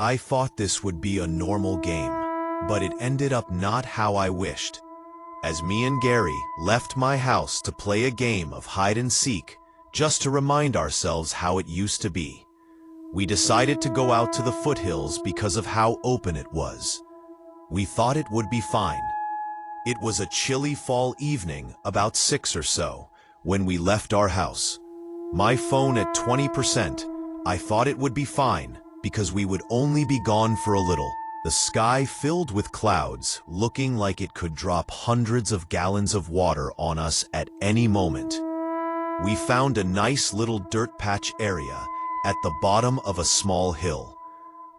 I thought this would be a normal game, but it ended up not how I wished. As me and Gary left my house to play a game of hide and seek, just to remind ourselves how it used to be, we decided to go out to the foothills because of how open it was. We thought it would be fine. It was a chilly fall evening, about 6 or so, when we left our house. My phone at 20%, I thought it would be fine, because we would only be gone for a little. The sky filled with clouds, looking like it could drop hundreds of gallons of water on us at any moment. We found a nice little dirt patch area at the bottom of a small hill.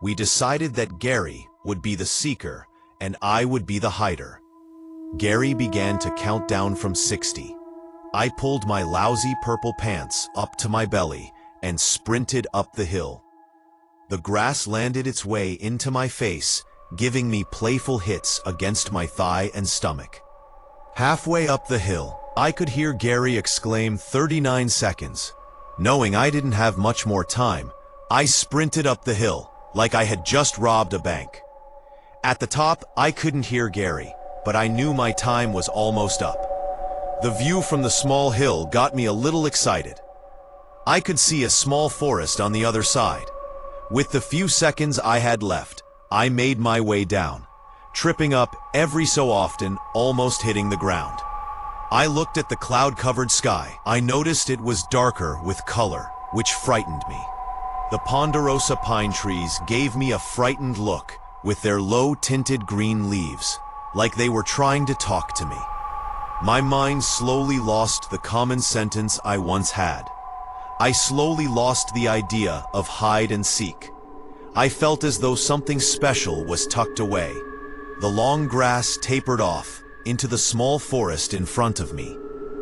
We decided that Gary would be the seeker and I would be the hider. Gary began to count down from 60. I pulled my lousy purple pants up to my belly and sprinted up the hill. The grass landed its way into my face, giving me playful hits against my thigh and stomach. Halfway up the hill, I could hear Gary exclaim 39 seconds. Knowing I didn't have much more time, I sprinted up the hill like I had just robbed a bank. At the top, I couldn't hear Gary, but I knew my time was almost up. The view from the small hill got me a little excited. I could see a small forest on the other side. With the few seconds I had left, I made my way down, tripping up every so often, almost hitting the ground. I looked at the cloud-covered sky. I noticed it was darker with color, which frightened me. The ponderosa pine trees gave me a frightened look with their low-tinted green leaves, like they were trying to talk to me. My mind slowly lost the common sentence I once had. I slowly lost the idea of hide and seek. I felt as though something special was tucked away. The long grass tapered off into the small forest in front of me.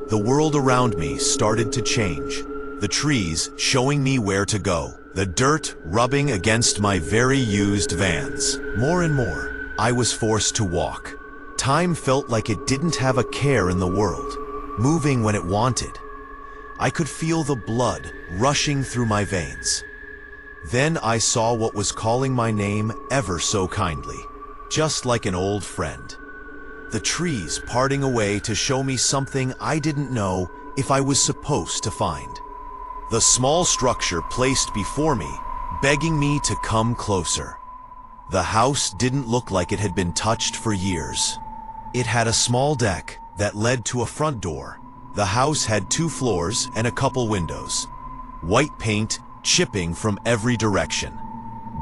The world around me started to change, the trees showing me where to go, the dirt rubbing against my very used Vans. More and more, I was forced to walk. Time felt like it didn't have a care in the world, moving when it wanted. I could feel the blood rushing through my veins. Then I saw what was calling my name ever so kindly, just like an old friend. The trees parting away to show me something I didn't know if I was supposed to find. The small structure placed before me, begging me to come closer. The house didn't look like it had been touched for years. It had a small deck that led to a front door. The house had 2 floors and a couple windows. White paint chipping from every direction.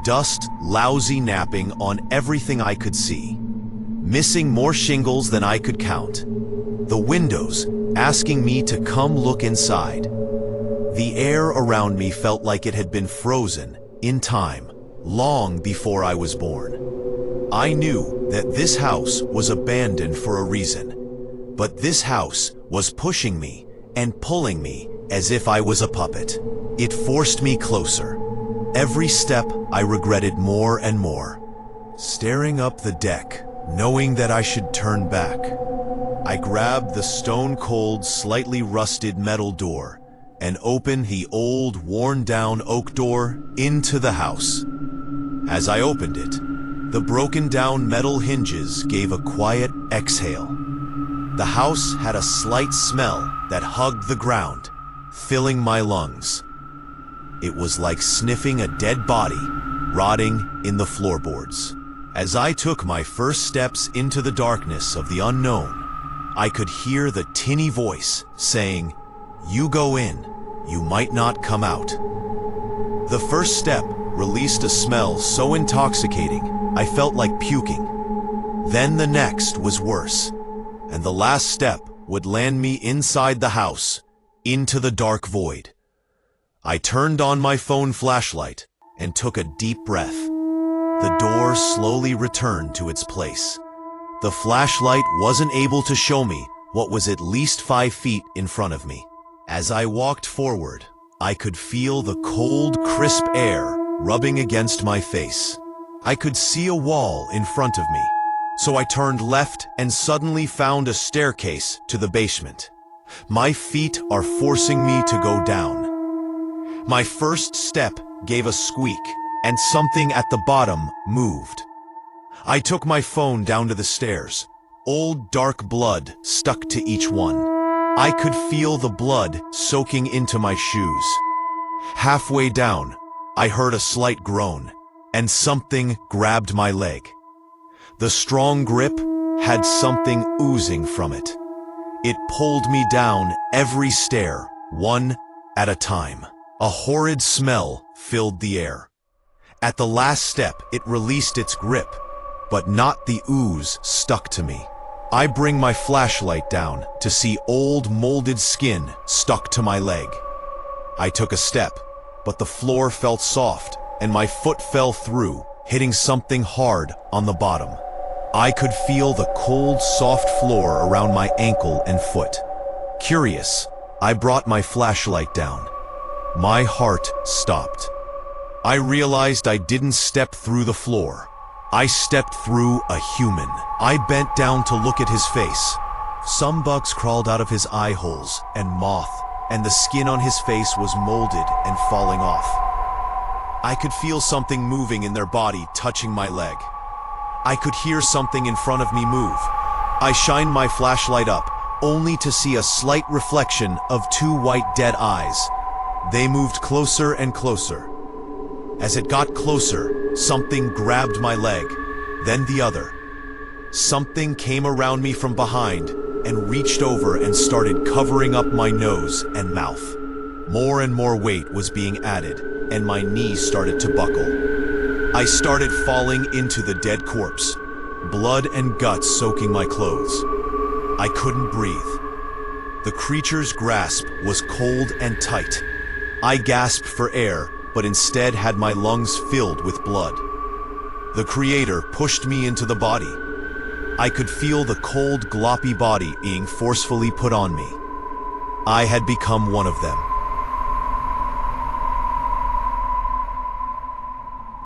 Dust lousy napping on everything I could see. Missing more shingles than I could count. The windows asking me to come look inside. The air around me felt like it had been frozen in time, long before I was born. I knew that this house was abandoned for a reason. But this house was pushing me and pulling me as if I was a puppet. It forced me closer. Every step I regretted more and more. Staring up the deck, knowing that I should turn back, I grabbed the stone-cold, slightly rusted metal door and opened the old, worn-down oak door into the house. As I opened it, the broken-down metal hinges gave a quiet exhale. The house had a slight smell that hugged the ground, filling my lungs. It was like sniffing a dead body, rotting in the floorboards. As I took my first steps into the darkness of the unknown, I could hear the tinny voice saying, "You go in, you might not come out." The first step released a smell so intoxicating, I felt like puking. Then the next was worse. And the last step would land me inside the house, into the dark void. I turned on my phone flashlight and took a deep breath. The door slowly returned to its place. The flashlight wasn't able to show me what was at least 5 feet in front of me. As I walked forward, I could feel the cold, crisp air rubbing against my face. I could see a wall in front of me. So I turned left and suddenly found a staircase to the basement. My feet are forcing me to go down. My first step gave a squeak, and something at the bottom moved. I took my phone down to the stairs. Old dark blood stuck to each one. I could feel the blood soaking into my shoes. Halfway down, I heard a slight groan, and something grabbed my leg. The strong grip had something oozing from it. It pulled me down every stair, one at a time. A horrid smell filled the air. At the last step, it released its grip, but not the ooze stuck to me. I bring my flashlight down to see old molded skin stuck to my leg. I took a step, but the floor felt soft, and my foot fell through, hitting something hard on the bottom. I could feel the cold, soft floor around my ankle and foot. Curious, I brought my flashlight down. My heart stopped. I realized I didn't step through the floor. I stepped through a human. I bent down to look at his face. Some bugs crawled out of his eye holes and moth, and the skin on his face was molded and falling off. I could feel something moving in their body touching my leg. I could hear something in front of me move. I shined my flashlight up, only to see a slight reflection of two white dead eyes. They moved closer and closer. As it got closer, something grabbed my leg, then the other. Something came around me from behind and reached over and started covering up my nose and mouth. More and more weight was being added, and my knees started to buckle. I started falling into the dead corpse, blood and guts soaking my clothes. I couldn't breathe. The creature's grasp was cold and tight. I gasped for air, but instead had my lungs filled with blood. The creator pushed me into the body. I could feel the cold, gloppy body being forcefully put on me. I had become one of them.